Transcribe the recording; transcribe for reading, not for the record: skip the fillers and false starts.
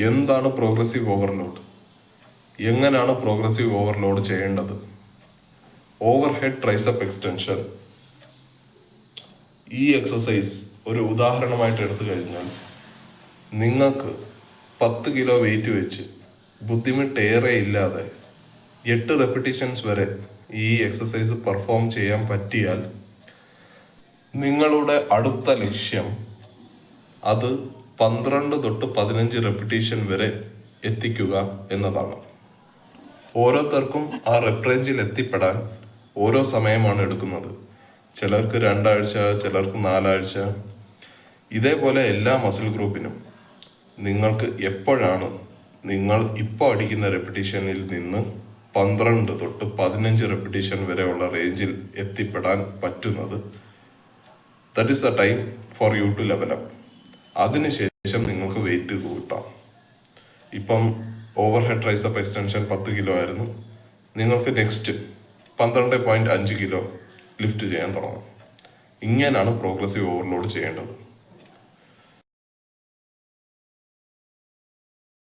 എന്താണ് progressive overload, എങ്ങനെയാണ് progressive overload ചെയ്യേണ്ടത്? ഓവർ ഹെഡ് ട്രൈസപ്പ് എക്സ്റ്റൻഷൻ ഈ എക്സസൈസ് ഒരു ഉദാഹരണമായിട്ട് എടുത്തു കഴിഞ്ഞാൽ നിങ്ങൾക്ക് 10 കിലോ വെയിറ്റ് വെച്ച് ബുദ്ധിമുട്ടേറെ ഇല്ലാതെ 8 റെപ്പിറ്റീഷൻസ് വരെ ഈ എക്സസൈസ് പെർഫോം ചെയ്യാൻ പറ്റിയാൽ നിങ്ങളുടെ അടുത്ത ലക്ഷ്യം അത് 12 തൊട്ട് 15 റെപ്പിറ്റീഷൻ വരെ എത്തിക്കുക എന്നതാണ്. ഓരോരുത്തർക്കും ആ റെപ്പ് റേഞ്ചിൽ എത്തിപ്പെടാൻ ഓരോ സമയമാണ് എടുക്കുന്നത്. ചിലർക്ക് 2 ആഴ്ച, ചിലർക്ക് 4 ആഴ്ച. ഇതേപോലെ എല്ലാ മസിൽ ഗ്രൂപ്പിനും നിങ്ങൾക്ക് എപ്പോഴാണ് നിങ്ങൾ ഇപ്പോൾ അടിക്കുന്ന റെപ്പിറ്റീഷനിൽ നിന്ന് 12 തൊട്ട് 15 റെപ്പിറ്റീഷൻ വരെയുള്ള റേഞ്ചിൽ എത്തിപ്പെടാൻ പറ്റുന്നത്, that is the time for you two level up. അതിനുശേഷം നിങ്ങൾക്ക് വെയിറ്റ് കൂട്ടാം. ഇപ്പം over head tricep extension 10 kilo ആയിരുന്നു, നിങ്ങൾക്ക് നെക്സ്റ്റ് 12.5 കിലോ ലിഫ്റ്റ് ചെയ്യാൻ തുടങ്ങും. ഇങ്ങനെയാണ് പ്രോഗ്രസീവ് ഓവർലോഡ് ചെയ്യേണ്ടത്.